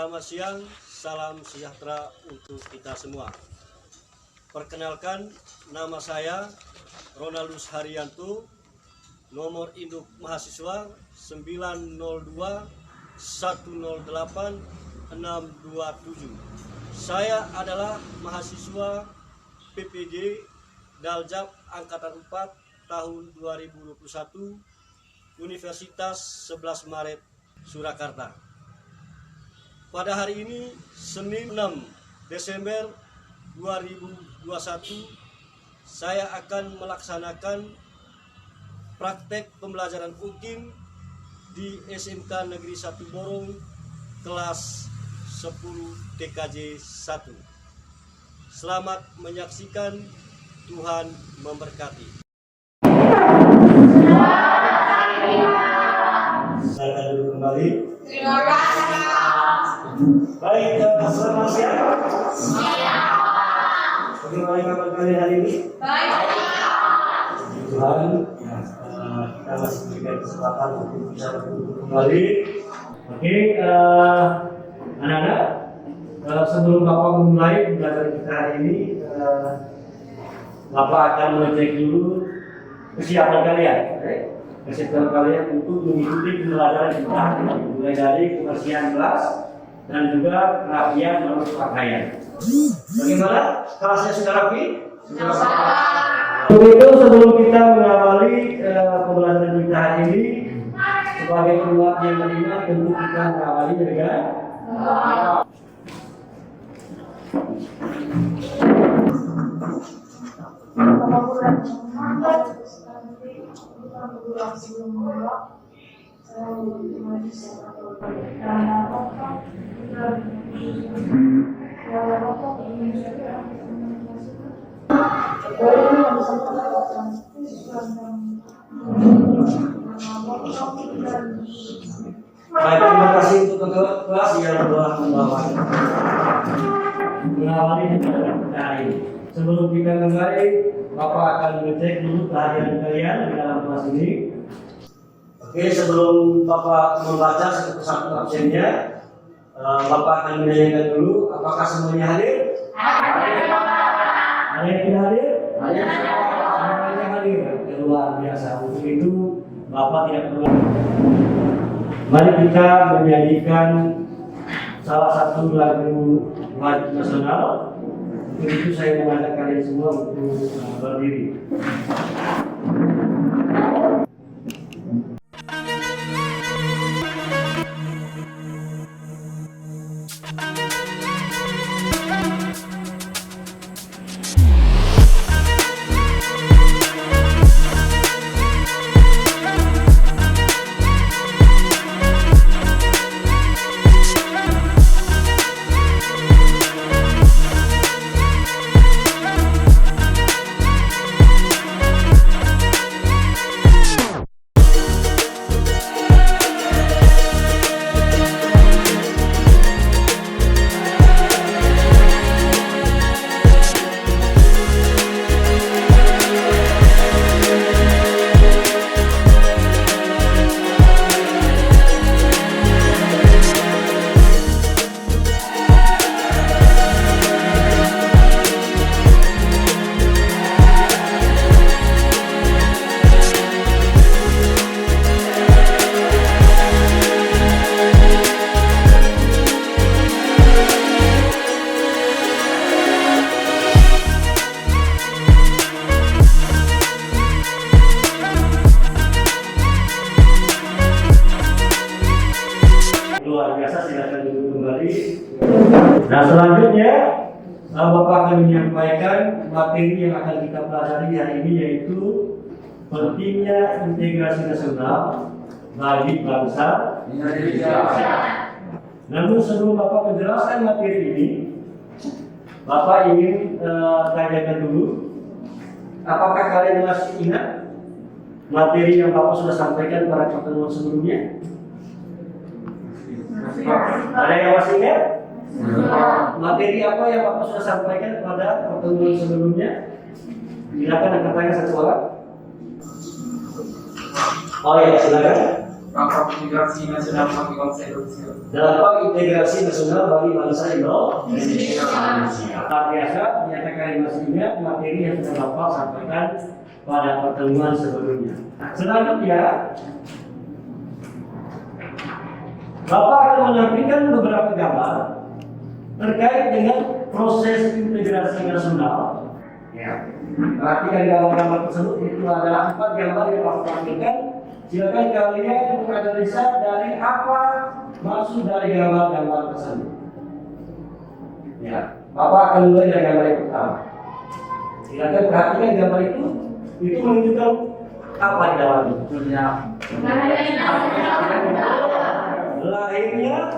Selamat siang, salam sejahtera untuk kita semua. Perkenalkan, nama saya Ronaldus Haryanto, nomor induk mahasiswa 902108627. Saya adalah mahasiswa PPG Daljab Angkatan 4 tahun 2021 Universitas 11 Maret Surakarta. Pada hari ini, Senin 6 Desember 2021, saya akan melaksanakan praktek pembelajaran UKIM di SMK Negeri 1 Borong kelas 10 TKJ 1. Selamat menyaksikan, Tuhan memberkati. Silakan duduk kembali. Terima kasih. Baik, selamat siang. Bagaimana kabar kalian hari ini? Baik. Tuhan, kita masih diberikan kesempatan untuk bisa berduduk kembali. Oke, anak-anak, sebelum Bapak memulai pembelajaran kita hari ini, Bapak akan mengecek dulu kesiapan kalian. Kesiapan kalian untuk mengikuti pembelajaran kita hari ini, mulai dari kebersihan kelas dan juga kerapian menurut pakaian. Bagaimana? Kelasnya sudah rapi? Sudah. Untuk itu, sebelum kita mengawali pembelajaran kita hari ini, sebagai umat yang beriman, tentu kita mengawali dengan baik, terima kasih untuk kelas yang telah mengawali pembelajaran kita hari ini. Sebelum kita mulai, Bapak akan mengecek dulu kehadiran kalian di dalam kelas ini. Oke, sebelum Bapak membaca satu persatu absennya, Bapak akan menanyakan dulu apakah semuanya hadir? Ada yang tidak hadir? Semuanya hadir. Luar biasa. Untuk itu Bapak tidak perlu. Mari kita menyanyikan salah satu lagu wajib nasional. Untuk itu saya mengajak kalian semua untuk berdiri. Luar biasa, silakan duduk kembali. Nah, selanjutnya Bapak akan menyampaikan materi yang akan kita pelajari hari ini, yaitu pentingnya integrasi nasional bagi bangsa Indonesia. Namun sebelum Bapak menjelaskan materi ini, Bapak ingin tanyakan dulu, apakah kalian masih ingat materi yang Bapak sudah sampaikan pada pertemuan sebelumnya? Ada yang masih ingat? Materi apa yang Bapak sudah sampaikan pada pertemuan sebelumnya? Silakan angkat tangan satu orang. Oh ya, silakan. Dampak integrasi nasional bagi bangsa Indonesia. Dampak integrasi nasional bagi bangsa Indonesia. Tak biasa menyatakan maksudnya materi yang sudah Bapak sampaikan pada pertemuan sebelumnya. Selanjutnya, Bapak akan menampilkan beberapa gambar terkait dengan proses integrasi nasional. Ya. Perhatikan gambar-gambar tersebut, itu adalah 4 gambar yang Bapak tampilkan. Silakan kalian menganalisa dari apa maksud dari gambar-gambar tersebut. Ya, Bapak akan mulai dari gambar yang pertama. Silakan perhatikan gambar itu menunjukkan apa di dalamnya. Lahirnya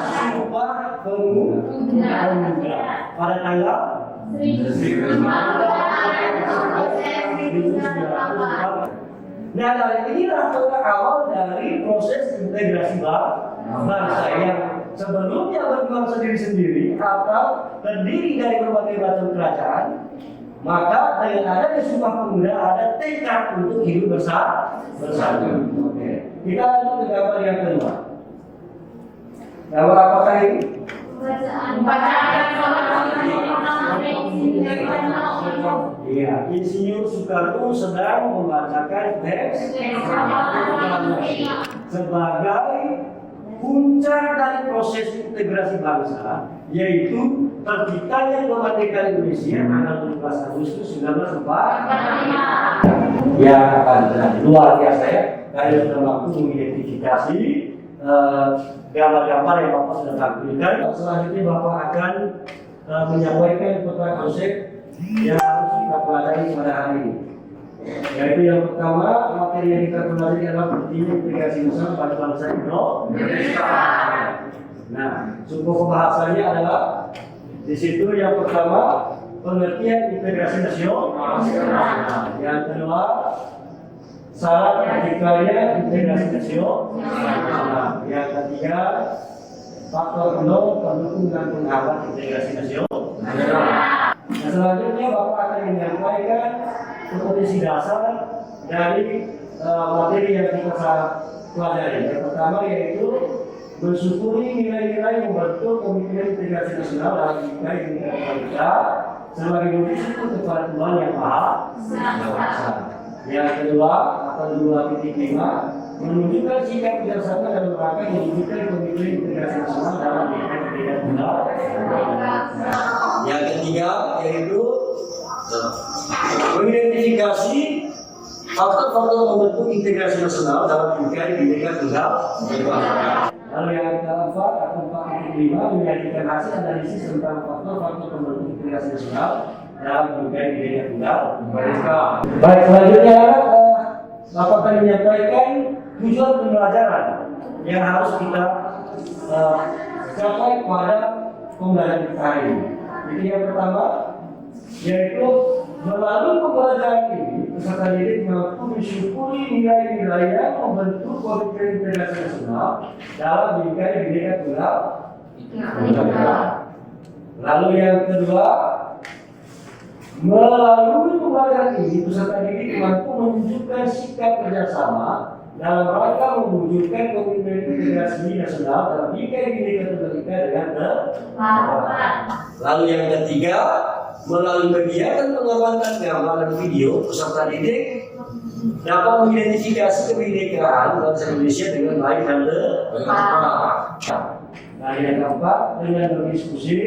Sumpah Pemuda pada tanggal 1944. Nah, dari inilah awal dari proses integrasi bangsa yang sebelumnya berjuang sendiri-sendiri atau terdiri dari berbagai macam kerajaan. Maka dengan adanya Sumpah Pemuda ada tekad untuk hidup bersatu. Oke. Kita lanjut ke gambar yang kedua. Gambar apakah ini? Iya, Insinyur Soekarno sedang membacakan teks sebagai puncak dari proses integrasi bangsa, yaitu terbitnya kemerdekaan Indonesia tanggal 17 Agustus 1945. Ya, luar biasa ya. Kalian sudah mampu mengidentifikasi gambar-gambar yang Bapak sudah tampilkan. Selanjutnya Bapak akan menyampaikan beberapa konsep yang harus kita pelajari pada hari ini. Yaitu yang pertama, materi yang kita pelajari adalah pentingnya integrasi nasional pada bangsa Indonesia. Nah, sumber pembahasannya adalah di situ yang pertama pengertian integrasi nasional. Yang kedua, syarat kriterianya integrasi nasional. Yang ketiga, faktor pendukung dan penghambat integrasi nasional. Nah, selanjutnya Bapak akan menyampaikan kompetensi dasar dari materi yang kita pelajari. Yang pertama yaitu mensyukuri nilai-nilai membentuk komitmen integrasi nasional dalam nilai kita sebagai wujud syukur kepada Tuhan yang Maha Kuasa. Yang kedua atau 2.5 menunjukkan sikap bijaksana dalam rangka mewujudkan komitmen integrasi nasional dalam nilai tunggal. Yang ketiga yaitu mengidentifikasi faktor-faktor membentuk integrasi nasional dalam nilai tunggal. Lalu yang keempat atau 4.5 menjadikan hasil analisis tentang faktor-faktor pembentuk integrasi nasional dalam nilai tunggal. Baik, selanjutnya Bapak akan menyampaikan tujuan pembelajaran yang harus kita capai pada pembelajaran kita hari ini. Jadi yang pertama yaitu melalui pembelajaran ini peserta didik mampu mensyukuri nilai-nilai yang membentuk komitmen integrasi nasional dalam bingkai Bhinneka Tunggal Ika. Lalu yang kedua, melalui pembelajaran ini peserta didik mampu menunjukkan sikap kerjasama dalam rangka mewujudkan komitmen integrasi nasional dalam bingkai Bhinneka Tunggal Ika dengan tepat. Lalu yang ketiga, melalui kegiatan pengamatan gambar dan video, peserta didik dapat mengidentifikasi kebinekaan bangsa Indonesia dengan baik dan tepat. Dan yang keempat, dengan berdiskusi,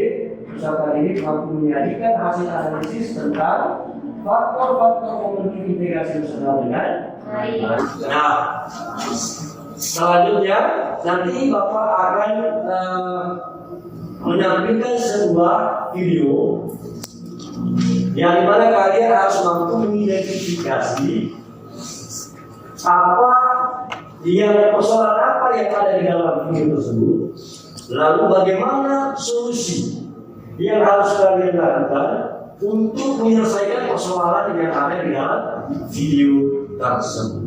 peserta didik mampu menyajikan hasil analisis tentang faktor-faktor pembentuk integrasi nasional dengan baik. Nah, selanjutnya nanti Bapak akan menampilkan sebuah video yang dimana kalian harus mampu mengidentifikasi persoalan apa yang ada di dalam video tersebut, lalu bagaimana solusi yang harus kalian lakukan untuk menyelesaikan persoalan yang ada di dalam video tersebut.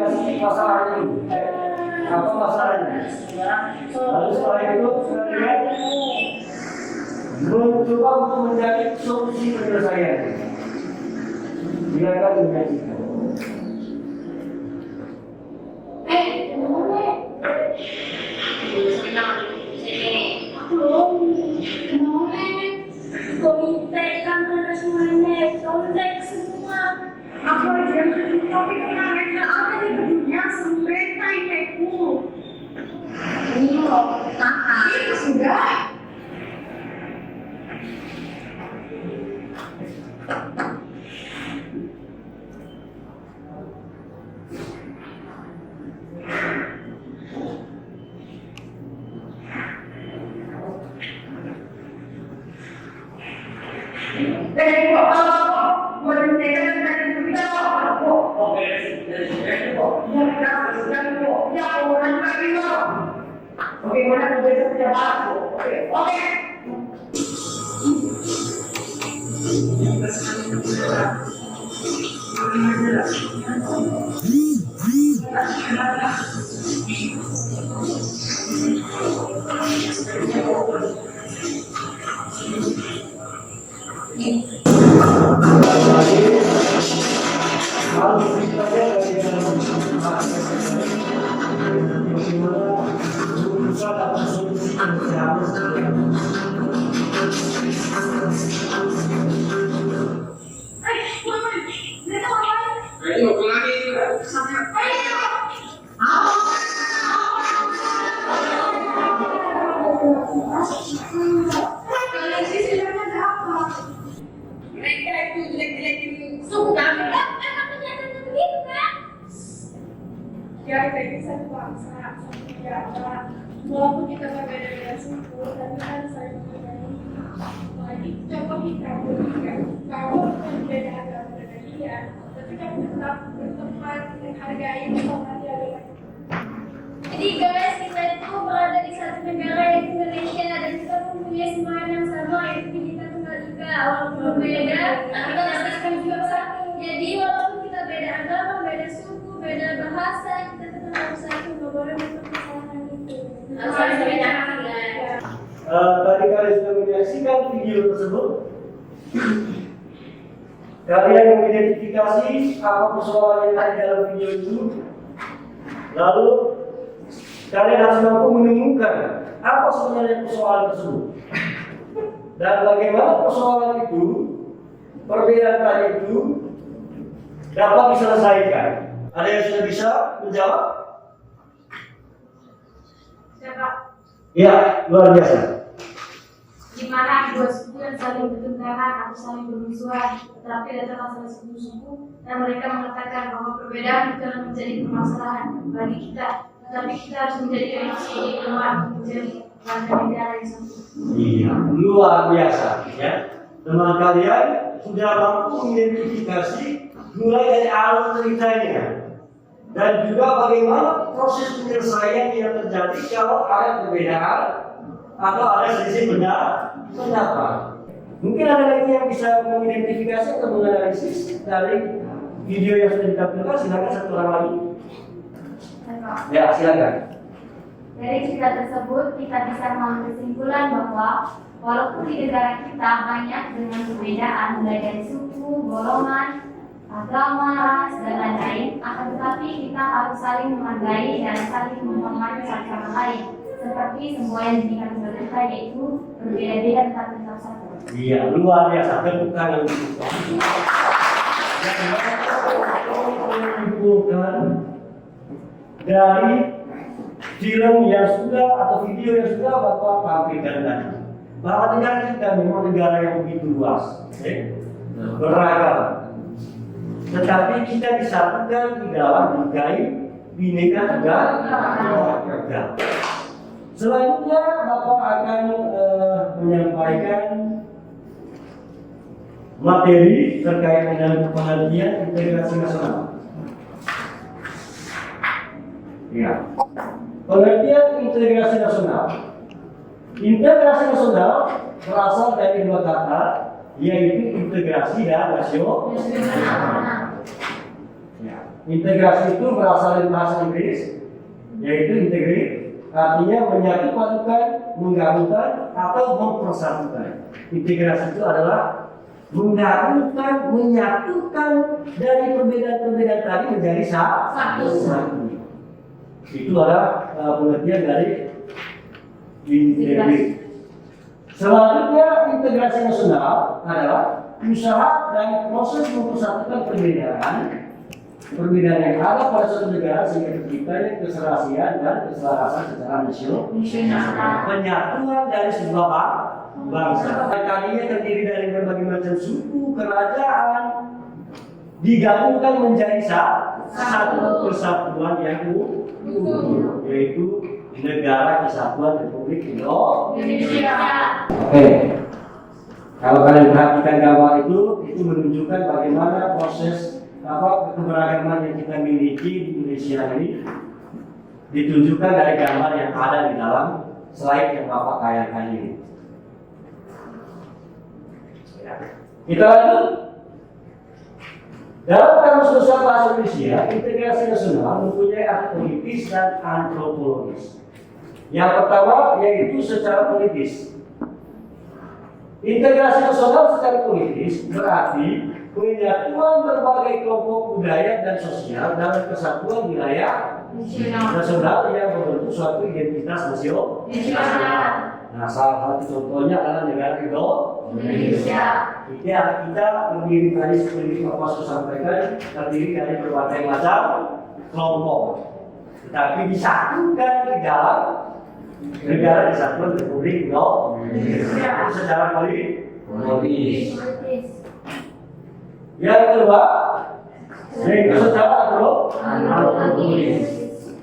klarifikasi masalahnya dulu. Apa masalahnya? Lalu setelah itu kalian mencoba untuk mencari solusi penyelesaian. Silakan menyaksikan. Komite kantor semuanya, kontak semua. Aku aja tapi kenangan ada di dunia sempurna ibu. Ini loh, itu sudah. Bagaimana bisa pejabatku? Oke. Ya, kita bisa bangsa, walaupun kita berbeda-beda suku, tapi kan saling menghargai. Jadi coba kita berikan, kalau berbeda agama dengan dia, tapi kan tetap berteman, menghargai sama dia. Jadi guys, kita itu berada di satu negara yaitu Indonesia dan kita mempunyai semuanya yang sama yaitu Bhinneka Tunggal Ika. Walaupun berbeda, kita masih juga satu. Jadi walaupun kita beda agama, beda suku, beda bahasa, kita tetap harus satu. Nggak boleh mempermasalahkan itu. Tadi kalian sudah menyaksikan video tersebut. Kalian mengidentifikasi apa persoalan yang ada dalam video itu. Lalu kalian harus mampu menemukan apa sebenarnya persoalan tersebut dan bagaimana persoalan itu, perbedaan tadi itu dapat diselesaikan. Ada yang sudah bisa menjawab? Siapa? Ya, luar biasa. Di mana dua suku yang saling bertentangan atau saling bermusuhan, tetapi datang masalah suku-suku dan mereka mengatakan bahwa perbedaan bukan menjadi permasalahan bagi kita, tetapi kita harus menjadikan itu sebagai peluang untuk menjadi warga negara yang satu. Iya, luar biasa ya. Teman kalian sudah mampu mengidentifikasi mulai dari alur ceritanya dan juga bagaimana proses penyelesaian yang terjadi kalau ada perbedaan atau ada selisih pendapat. Mungkin ada lagi yang bisa mengidentifikasi atau menganalisis dari video yang sudah ditampilkan. Silakan satu orang lagi. Ya, silakan. Dari cerita tersebut kita bisa mengambil kesimpulan bahwa walaupun di negara kita banyak dengan perbedaan mulai dari suku, golongan, agama, ras, dan lain-lain, akan tetapi kita harus saling menghargai dan saling menghormati satu sama lain. Seperti semua yang diberikan kepada kita yaitu berbeda-beda tetapi tetap satu. Iya, luar biasa. Tepuk tangan. Menyimpulkan dari film yang sudah atau video yang sudah Bapak tampilkan tadi, bahwa negara kita memang negara yang begitu luas, beragam. Tetapi kita disatukan di dalam berbagai Bhinneka Tunggal Ika. Selanjutnya Bapak akan menyampaikan materi terkait dengan pengertian integrasi nasional. Ya, pengertian integrasi nasional. Integrasi nasional berasal dari dua kata, yaitu integrasi dan nasional. Ya. Integrasi itu berasal dari bahasa Inggris, yaitu integrate, artinya menyatu padukan, menggabungkan, atau mempersatukan. Integrasi itu adalah menggabungkan, menyatukan dari perbedaan-perbedaan tadi menjadi satu. Itu adalah pengertian dari integrate. Selanjutnya, integrasi nasional adalah usaha dan proses mempersatukan perbedaan yang ada pada suatu negara sehingga terciptanya keserasian dan keselarasan secara nasional. Penyatuan dari sebuah bangsa. Tadinya terdiri dari berbagai macam suku, kerajaan, digabungkan menjadi satu kesatuan yang utuh, yaitu Negara Kesatuan Republik Indonesia. Oke. Kalau kalian perhatikan gambar itu menunjukkan bagaimana proses keberagaman yang kita miliki di Indonesia ini ditunjukkan dari gambar yang ada di dalam slide yang Bapak kayakkan ini. Kita lanjut. Dalam Kamus Besar Bahasa Indonesia, integrasi nasional mempunyai arti politis dan antropologis. Yang pertama yaitu secara politis. Integrasi nasional secara politis berarti penyatuan berbagai kelompok budaya dan sosial dalam kesatuan wilayah nasional yang membentuk suatu identitas nasional. Nah, salah satu contohnya adalah negara Indonesia. Kita terdiri dari seperti Bapak sudah sampaikan, terdiri dari berbagai macam kelompok, tetapi disatukan di dalam Negara Kesatuan Republik Indonesia secara politis. Yang kedua, yaitu secara antropologis.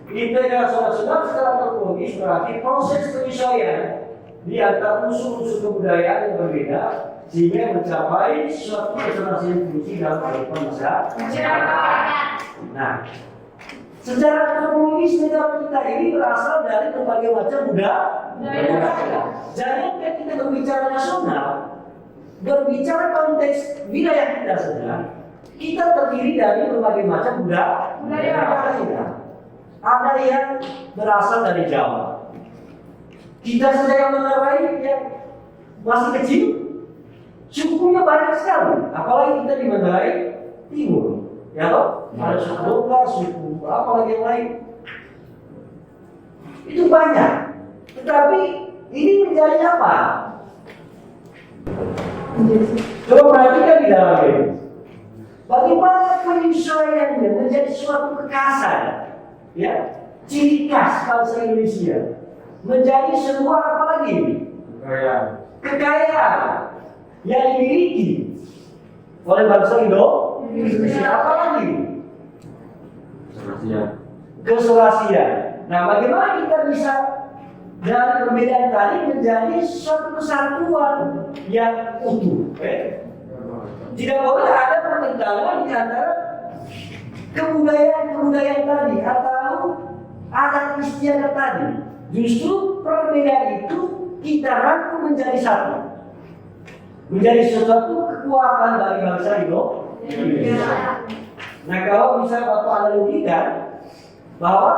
Integrasi nasional secara antropologis berarti proses penyesuaian di antara unsur-unsur kebudayaan yang berbeda sehingga mencapai suatu keserasian fungsi dalam kehidupan masyarakat. Nah, secara antropologis negara kita ini berasal dari berbagai macam budaya. Jadi ketika kita berbicara nasional, berbicara konteks wilayah kita saja, kita terdiri dari berbagai macam budaya. Ada yang berasal dari Jawa. Kita saja yang menerai yang masih kecil, sukunya banyak sekali. Apalagi kita di Manggarai Timur, ya toh? Ada suku Donga, suku apalagi yang lain. Itu banyak. Tetapi ini menjadi apa? Coba perhatikan di dalam ini. Bagaimana penyesuaiannya menjadi suatu kekhasan, ya, ciri khas bangsa Indonesia, menjadi sebuah apa lagi? Kekayaan yang dimiliki oleh bangsa Indonesia. Apa lagi? Keserasian. Nah, bagaimana kita bisa dari perbedaan tadi menjadi suatu kesatuan yang utuh? Tidak boleh ada pertentangan di antara kebudayaan tadi atau adat istiadat tadi. Justru perbedaan itu kita rangkum menjadi satu, menjadi sesuatu kekuatan bagi bangsa Indonesia. Nah, kalau bisa Bapak analogikan bahwa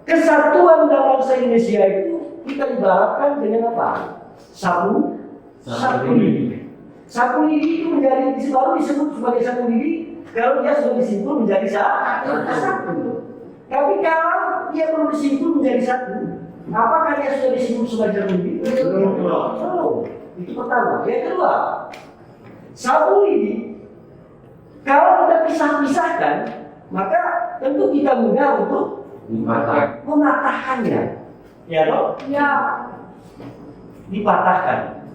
kesatuan dalam bangsa Indonesia itu kita ibaratkan dengan apa? Sapu lidi. Sapu lidi itu baru disebut sebagai sapu lidi kalau dia sudah disimpul menjadi satu. Tapi kalau dia belum disimpul menjadi satu, apakah dia sudah disimpul sebagai sapu lidi? Belum. Itu pertama. Yang kedua, sapu lidi kalau kita pisah-pisahkan, maka tentu kita mudah untuk mematahkannya. Ya toh? Ya. Dipatahkan.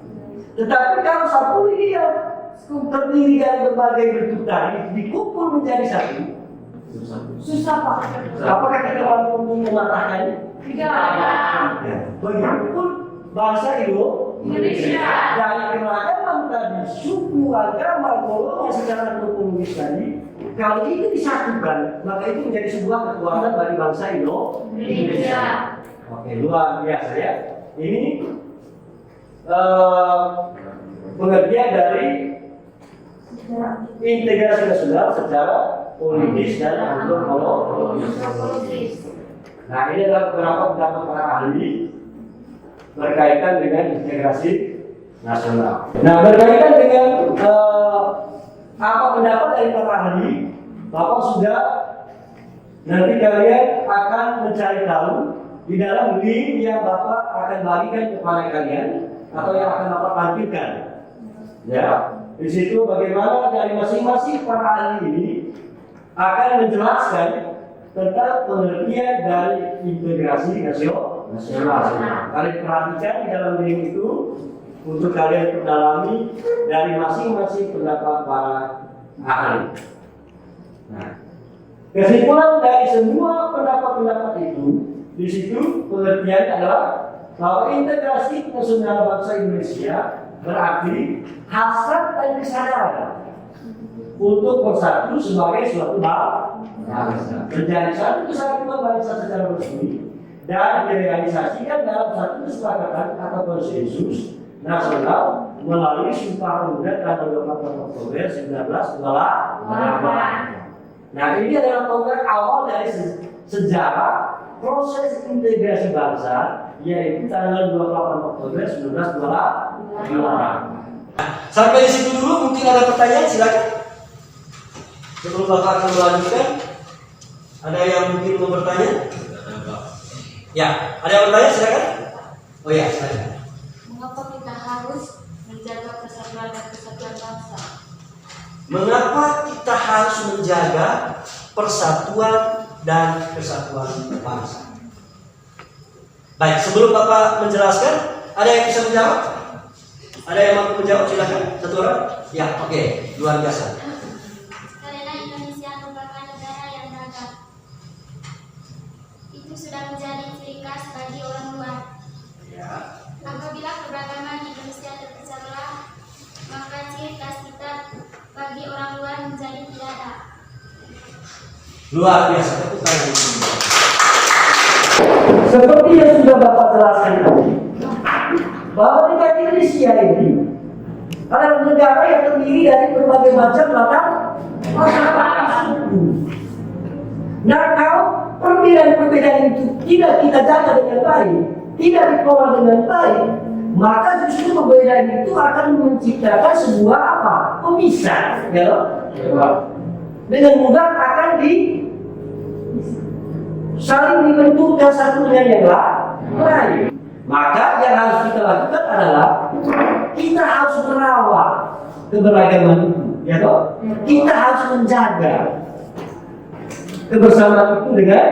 Tetapi kalau sapu lidi yang terdiri dari berbagai bentuk tadi dikumpul menjadi satu, susah Pak. Apakah kita mampu mematahkannya? Tidak. Begitupun bangsa Indonesia dari keragaman tadi, suku, agama, golongan secara antropologis tadi, kalau itu disatukan, maka itu menjadi sebuah kekuatan bagi bangsa Indonesia. Oke, luar biasa ya. Ini pengertian dari integrasi nasional secara politis dan antropologis. Nah, ini adalah beberapa pendapat para ahli berkaitan dengan integrasi nasional. Nah, berkaitan dengan apa pendapat dari para ahli, Bapak sudah nanti kalian akan mencari tahu di dalam link yang Bapak akan bagikan kepada kalian atau yang akan Bapak tampilkan. Ya, di situ bagaimana dari masing-masing para ahli ini akan menjelaskan tentang pengertian dari integrasi nasional. Kalian perhatikan di dalam link itu untuk kalian perdalami dari masing-masing pendapat para ahli. Nah, kesimpulan dari semua pendapat-pendapat itu, di situ pengertian adalah bahwa integrasi nasional bangsa Indonesia berarti hasrat dan kesadaran untuk bersatu sebagai suatu bangsa, menjadi satu kesatuan bangsa secara resmi dan direalisasikan dalam satu kesepakatan atau konsensus nasional melalui Sumpah Pemuda tanggal 28 Oktober 1928. Nah, ini adalah tonggak awal dari sejarah proses integrasi bangsa, yaitu tanggal 28 Oktober 1928. Sampai di situ dulu, mungkin ada pertanyaan, silakan. Sebelum Bapak akan melanjutkan, ada yang mungkin mau bertanya? Ya, ada yang bertanya, silakan. Oh ya, silakan. Mengapa kita harus menjaga persatuan dan kesatuan bangsa? Mengapa kita harus menjaga persatuan dan kesatuan bangsa? Baik, sebelum Bapak menjelaskan, ada yang bisa menjawab? Ada yang mampu menjawab? Silakan, satu orang. Ya, oke, luar biasa. Karena Indonesia merupakan negara yang beragam. Itu sudah menjadi ciri khas bagi orang luar. Ya. Apabila keberagaman Indonesia terpecah belah, maka ciri khas kita bagi orang luar menjadi tidak ada. Luar biasa, tepuk tangan. Seperti yang sudah Bapak jelaskan tadi, bahwa negara Indonesia ini adalah negara yang terdiri dari berbagai macam latar suku. Nah, kalau perbedaan-perbedaan itu tidak kita jaga dengan baik, tidak dikelola dengan baik, maka justru perbedaan itu akan menciptakan sebuah apa? Pemisah, ya. Dengan mudah akan saling dibenturkan satu dengan yang lain. Maka yang harus kita lakukan adalah kita harus merawat keberagaman itu, ya toh? Kita harus menjaga kebersamaan itu dengan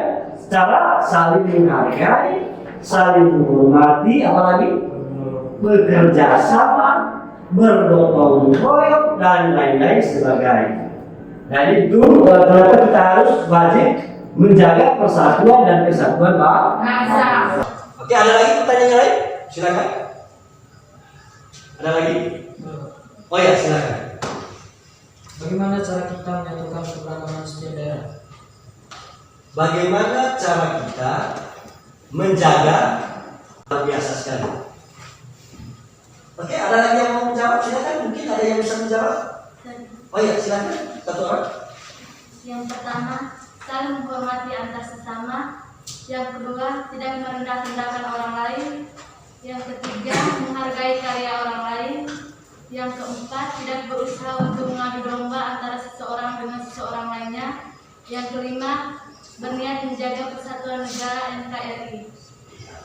cara saling menghargai, saling menghormati, apalagi bekerja sama, bergotong royong dan lain-lain sebagainya. Jadi itu ternyata kita harus wajib menjaga persatuan dan kesatuan bangsa. Oke, ada lagi pertanyaan lain? Silakan. Ada lagi? Oh ya, silakan. Bagaimana cara kita menyatukan keberagaman setiap daerah? Bagaimana cara kita menjaga? Luar biasa sekali. Oke, ada lagi yang mau menjawab? Silakan. Mungkin ada yang bisa menjawab. Oh ya, silakan. Satu orang. Yang pertama, saling menghormati antar sesama. Yang kedua, tidak merendah-rendahkan orang lain. Yang ketiga, menghargai karya orang lain. Yang keempat, tidak berusaha untuk mengadu domba antara seseorang dengan seseorang lainnya. Yang kelima, berniat menjaga persatuan negara NKRI.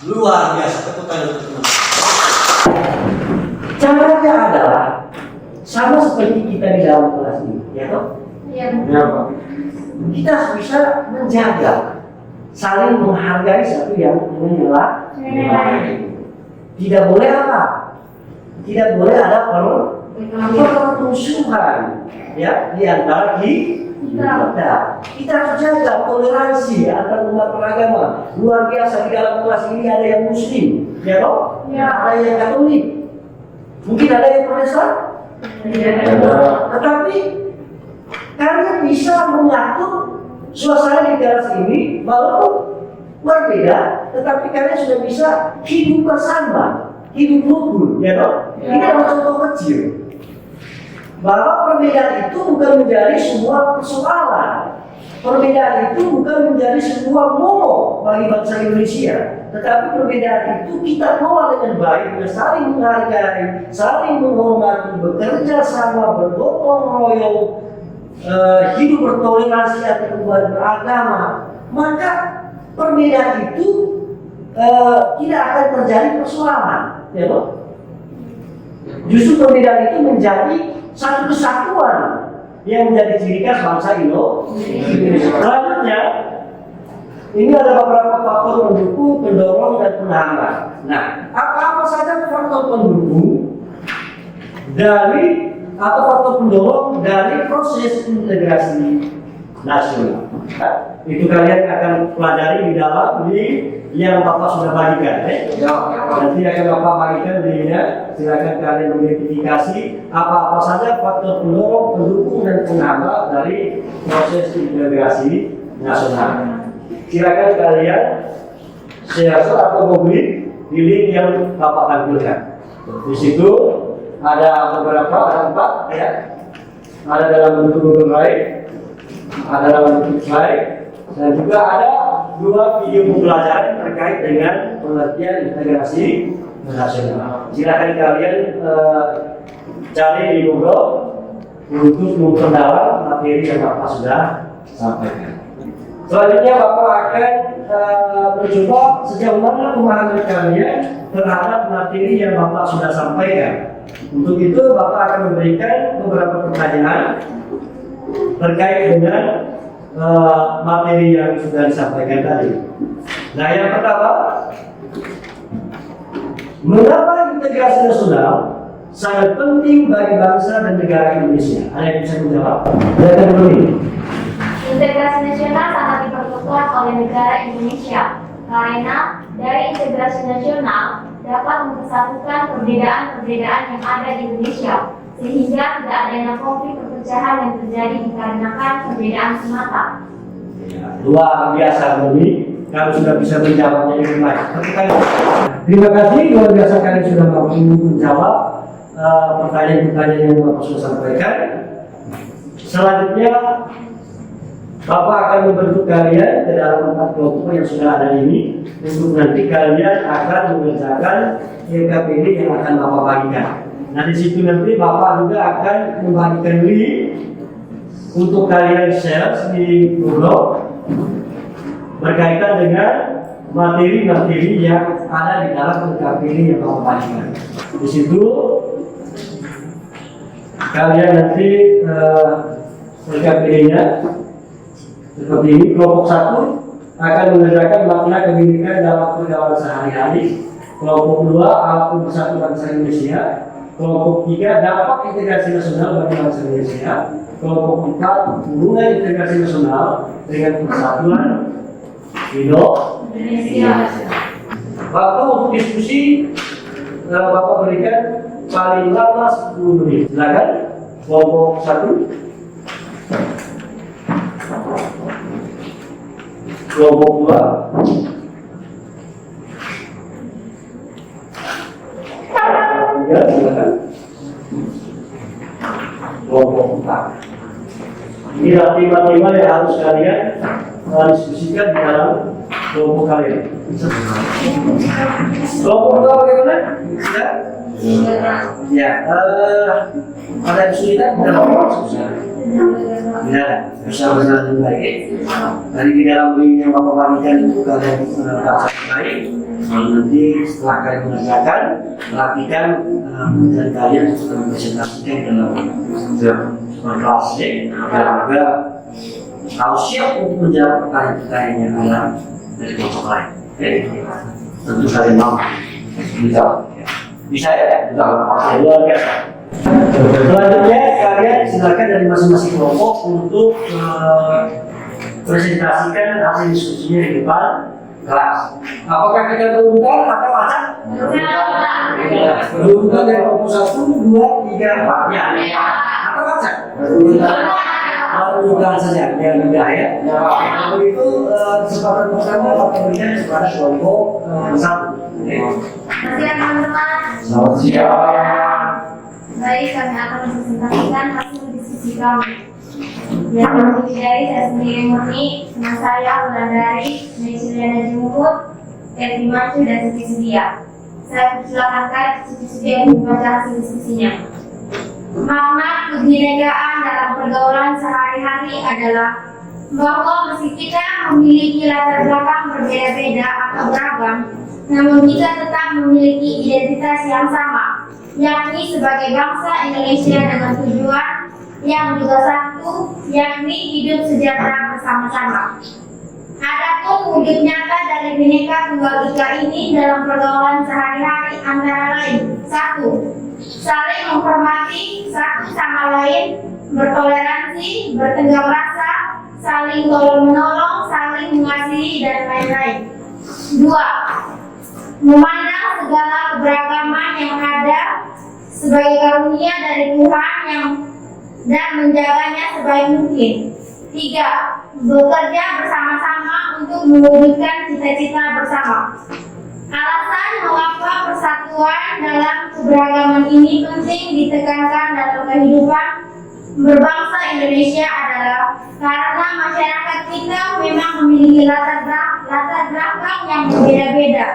Luar biasa, tepuk tangan untuk teman. Caranya adalah sama seperti kita di dalam kelas ini, ya toh? Iya. Ya, Pak. Kita harus bisa menjaga, saling menghargai satu yang lain. Tidak boleh apa? Tidak boleh ada permusuhan, ya, di antara kita. Kita harus jaga toleransi antar umat beragama. Luar biasa, di dalam kelas ini ada yang Muslim, ya toh? Ya. Ada yang Katolik, mungkin ada yang Protestan. Tetapi kalian bisa mengatur suasana di kelas ini walaupun berbeda, tetapi kalian sudah bisa hidup bersama, hidup rukun, ya toh? Ini adalah contoh kecil. bahwa perbedaan itu bukan menjadi sebuah persoalan. Perbedaan itu bukan menjadi sebuah momok bagi bangsa Indonesia, tetapi perbedaan itu kita kelola dengan baik, dengan saling menghargai, saling menghormati, bekerja sama, bergotong royong, hidup bertoleransi antar umat beragama. Maka perbedaan itu tidak akan terjadi persoalan, ya loh. Justru perbedaan itu menjadi satu kesatuan yang menjadi ciri khas bangsa Indonesia. Selanjutnya, ini ada beberapa faktor pendukung, pendorong, dan penghambat. Nah, apa-apa saja faktor pendukung dari atau faktor pendorong dari proses integrasi nasional? Nah, itu kalian akan pelajari di dalam yang Bapak sudah bagikan. Nanti akan Bapak bagikan dirinya. Silakan kalian mengidentifikasi apa-apa saja faktor pendorong, pendukung, dan penghambat dari proses integrasi nasional. Silakan kalian share atau publik di link yang Bapak tampilkan. Di situ ada beberapa, ada 4 ya. Ada dalam bentuk Google Drive, ada dalam bentuk slide, dan juga ada 2 video pembelajaran terkait dengan pengertian integrasi nasional. Silakan kalian cari di Google untuk memperdalam materi yang Bapak sudah sampaikan. Selanjutnya Bapak akan mencoba sejauh mana pemahaman kalian terhadap materi yang Bapak sudah sampaikan. Untuk itu Bapak akan memberikan beberapa pertanyaan terkait dengan materi yang sudah disampaikan tadi. Nah, yang pertama, mengapa integrasi nasional sangat penting bagi bangsa dan negara Indonesia? Ada yang bisa menjawab? Silakan dulu. Integrasi nasional sangat diperkuat oleh negara Indonesia karena dari integrasi nasional dapat mempersatukan perbedaan-perbedaan yang ada di Indonesia sehingga tidak adanya konflik perpecahan yang terjadi dikarenakan perbedaan semata. Luar biasa, Bumi. Kamu sudah bisa menjawabnya dengan baik. Terima kasih, luar biasa kalian sudah mampu menjawab pertanyaan-pertanyaan yang Bapak sudah sampaikan. Selanjutnya, Bapak akan membentuk kalian ke dalam 4 kelompok yang sudah ada ini untuk nanti kalian akan mengerjakan LKPD yang akan Bapak bagikan. Nah, di situ nanti Bapak juga akan membagikan link untuk kalian share di Google berkaitan dengan materi-materi yang ada di dalam LKPD yang Bapak bagikan. Di situ kalian nanti LKPD-nya seperti ini. Kelompok 1 akan mengerjakan makna kebinekaan dalam pergaulan sehari-hari. Kelompok 2 alat bersatu bangsa Indonesia. Kelompok 3 dampak integrasi nasional bagi bangsa Indonesia. Kelompok 4 hubungan integrasi nasional dengan persatuan Indonesia. Waktu untuk diskusi Bapak berikan paling lama 10 menit. Silakan kelompok 1. Kelompok 2. Silakan. Kelompok 4. Ini tema-tema yang harus kalian diskusikan di dalam kelompok kalian. Kelompok 2 bagaimana? Ya, ada kesulitan? Ya, bisa berjalan dengan baik. Dari di dalam link yang Bapak bagikan itu kalian baca baik. Nanti setelah kalian mengerjakan, perhatikan dan kalian sudah mempresentasikan dalam kelas dan juga harus siap untuk menjawab pertanyaan-pertanyaan yang ada dari kelompok lain. Oke, tentu kalian mau bisa ya, luar biasa. Selanjutnya kalian silakan dari masing-masing kelompok untuk presentasikan hasil diskusinya di depan kelas. Apakah kita beruntung atau macam? Beruntung dari kelompok 1, 2, 3, 4 ya. Atau macam? Beruntung saja biar mudah ya. Begitu kesempatan pertama Bapak berikan kepada kelompok 1. Terima kasih teman-teman. Selamat siang. baik kami akan presentasikan hasil diskusi kami. Yang terdiri dari saya sendiri murni, dengan saya Wulandari, Nesiliana Jumut, Eti Macu, dan Siti Sedia. Saya persilakan Siti Sedia membaca hasil diskusinya. Makna kebinekaan dalam pergaulan sehari-hari adalah bahwa meski kita memiliki latar belakang berbeda-beda atau beragam, namun kita tetap memiliki identitas yang sama, yakni sebagai bangsa Indonesia dengan tujuan yang juga satu, yakni hidup sejahtera bersama-sama. Adapun wujud nyata dari Bhinneka Tunggal Ika ini dalam pergaulan sehari-hari antara lain: 1. Saling menghormati satu sama lain, bertoleransi, bertenggang rasa, saling tolong-menolong, saling mengasihi, dan lain-lain. 2. Memandang segala keberagaman yang ada sebagai karunia dari Tuhan dan menjaganya sebaik mungkin. 3. Bekerja bersama-sama untuk mewujudkan cita-cita bersama. Alasan mengapa persatuan dalam keberagaman ini penting ditekankan dalam kehidupan berbangsa Indonesia adalah karena masyarakat kita memang memiliki latar belakang yang berbeda-beda.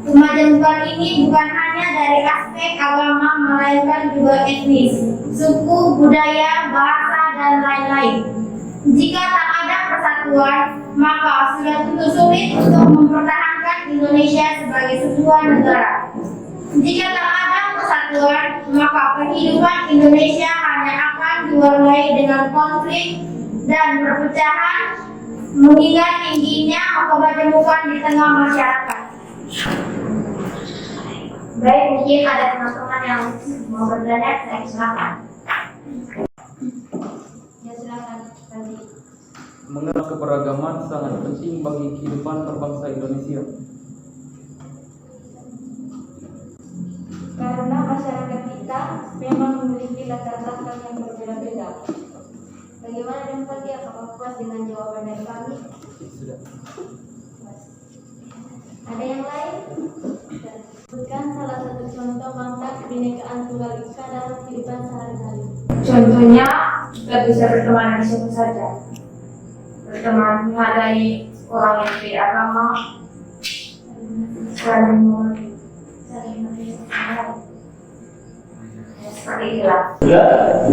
Kemajemukan ini bukan hanya dari aspek agama, melainkan juga etnis, suku, budaya, bahasa, dan lain-lain. Jika tak ada persatuan, maka sudah tentu sulit untuk mempertahankan Indonesia sebagai sebuah negara. Jika tak ada persatuan, maka kehidupan Indonesia hanya akan diwarnai dengan konflik dan perpecahan, mengingat tingginya kemajemukan di tengah masyarakat. Baik, mungkin ada teman-teman yang mau bertanya, saya silakan. Ya, silakan. Mengapa keberagaman sangat penting bagi kehidupan berbangsa Indonesia? Karena masyarakat kita memang memiliki latar belakang yang berbeda-beda. Bagaimana Dempati, apakah puas dengan jawaban dari kami? Sudah. Ada yang lain? Sebutkan salah satu contoh makna kebinekaan tunggal ika dalam kehidupan sehari-hari. Contohnya, kita bisa berteman dengan siapa saja. Berteman menghargai orang yang beda agama, saling mengerti, saling mengerti. Seperti itulah. Sudah?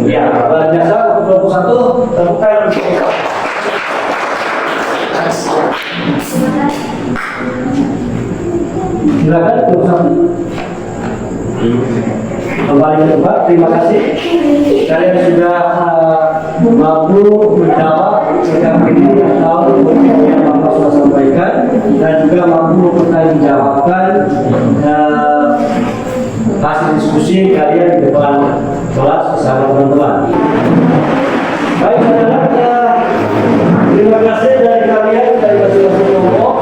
Ya, jasa untuk 21 terbuka untuk silakan untuk 21. Kembali ke tempat, terima kasih. Kalian sudah mampu menjawab setiap ini atau yang Bapak sudah sampaikan, dan juga mampu mempertanggungjawabkan hasil diskusi kalian di depan kelas bersama teman-teman. Baik, terima kasih dari kalian dari masing-masing kelompok.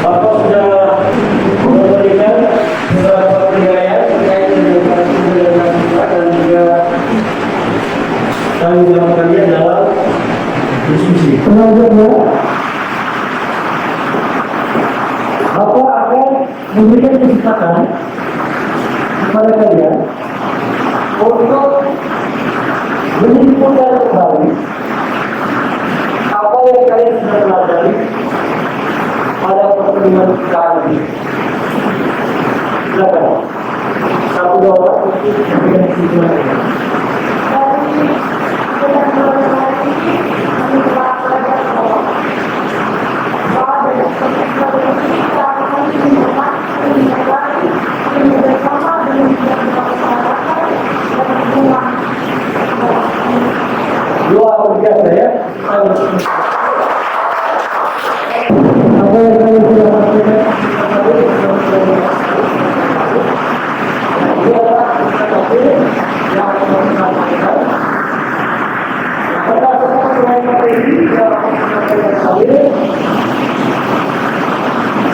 Bapak sudah memberikan beberapa penilaian terkait dengan kita dan juga tanggung jawab kalian dalam diskusi. Selanjutnya, Bapak akan memberikan kesempatan kepada kalian untuk menyimpulkan kembali apa yang kalian sudah pelajari pada pertemuan kita ini. Silakan. Satu dua orang untuk memberikan kesimpulan ini. Doa berbiasa ya. Apa yang kalian sudah sampaikan?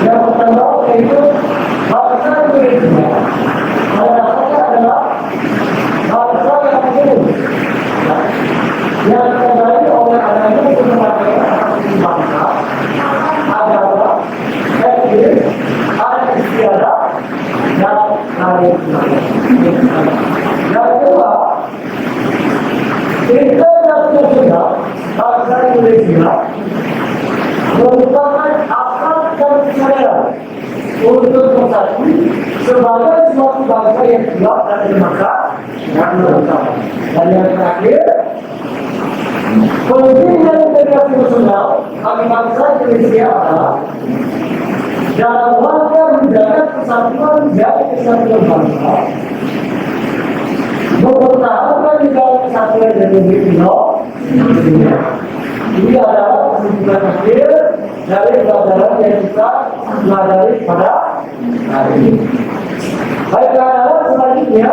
Yang pertama yaitu bangsa Indonesia. Alasannya adalah bangsa yang majemuk, yang terdiri oleh adanya berbagai bangsa, agama, etnis, adat istiadat, dan lain-lain. Indonesia merupakan akal dan kesadaran untuk bersatu sebagai suatu bangsa yang kuat dan bermakna dan bersama. Dan yang terakhir, pentingnya integrasi nasional bagi bangsa Indonesia adalah dalam rangka menjaga kesatuan dan kesatuan bangsa, mempertahankan negara kesatuan Republik Indonesia. Ini adalah kesimpulan akhir dari pelajaran yang kita pelajari pada hari ini. Baik, anak-anak, selanjutnya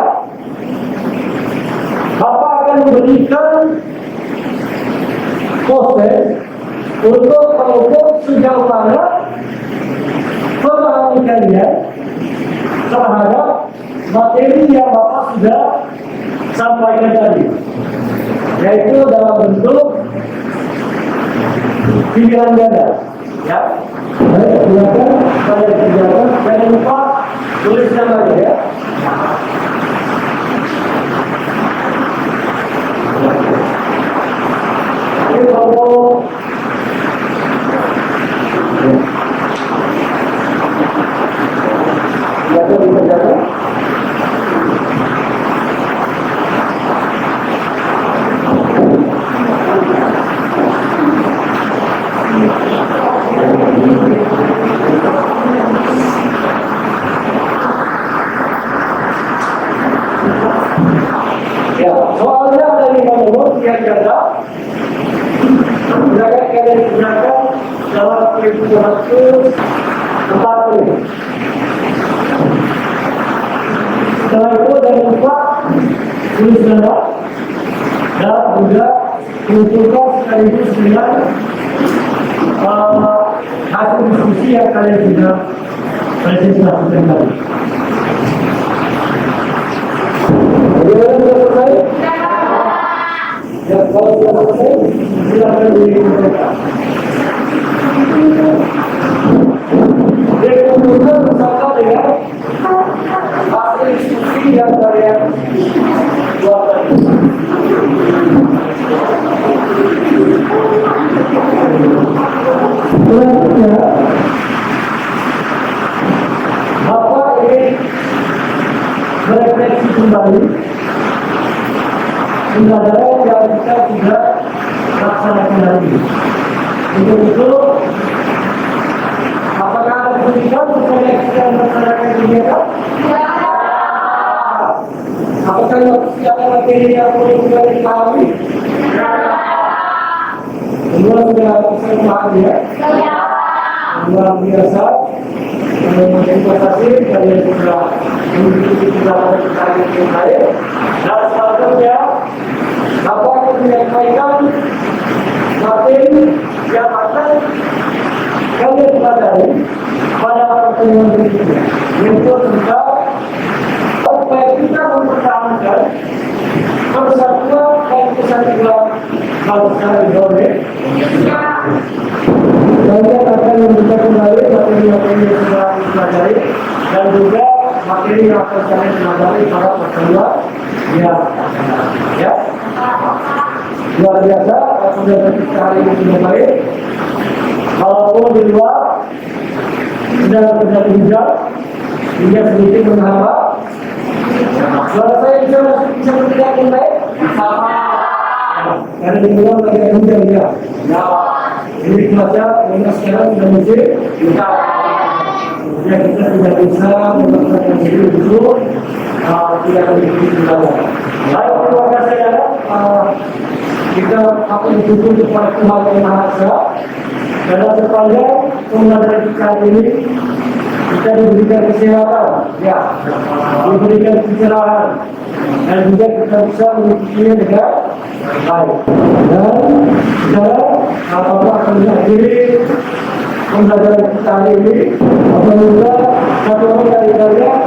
Bapak akan memberikan proses untuk mengukur sejauh mana pemahaman kalian terhadap materi yang Bapak sudah sampaikan tadi, yaitu dalam bentuk pilihan ganda. Ya, baik, silakan kalian kerjakan. Jangan lupa tulis namanya ya. Ini kalau silakan dikerjakan. Ya, soalnya ada 5 nomor yang ganda. Silakan kalian gunakan dalam waktu 40. Setelah itu jangan lupa tulis nama dan juga menunjukkan sekaligus dengan hasil diskusi yang kalian sudah presentasikan tadi. Selesai? Ya, kalau sudah selesai, silakan dilakukan. Dia kemudian bersama dengan hasil diskusi yang kalian buat tadi. Selanjutnya, Bapak ingin merefleksi kembali pelajaran yang kita sudah laksanakan hari ini. Untuk itu, apakah ada kesulitan untuk kita melaksanakan kegiatan? Ya. Apakah siapa materi yang perlu kita dipahami? Ya. Semua sudah bisa memahami ya? Ya. Luar biasa. Terima kasih kalian sudah mengikuti pelajaran kita yang baik. Dan selanjutnya, Bapak akan menyampaikan materi yang akan kalian pelajari pada pertemuan berikutnya, yaitu tentang supaya kita mempertahankan persatuan dan kesatuan bangsa Indonesia. Saya akan membuka kembali materi-materi yang sudah dipelajari dan juga materi yang akan kalian pelajari pada pertemuan yang akan datang. Ya, luar biasa. Sudah kita hari ini sudah baik. Walaupun di luar sedang terjadi hujan, hingga sedikit menghambat. Suara saya bisa bertindak dengan baik? Sama. Karena di luar lagi ada hujan ya. Ya. Ini cuaca yang sekarang sudah musim hujan. Kemudian kita tidak bisa melakukan diri dulu, tidak memiliki kendala. Baik, terima kasih ya. Kita akan ditutup kepada Tuhan Yang Maha Esa. Karena sepanjang pembelajaran kita ini kita diberikan kesehatan, ya, diberikan pencerahan, dan juga kita bisa mengikutinya dengan baik. Dan sekarang Bapak akan mengakhiri pembelajaran kita hari ini. Apabila satu orang dari kalian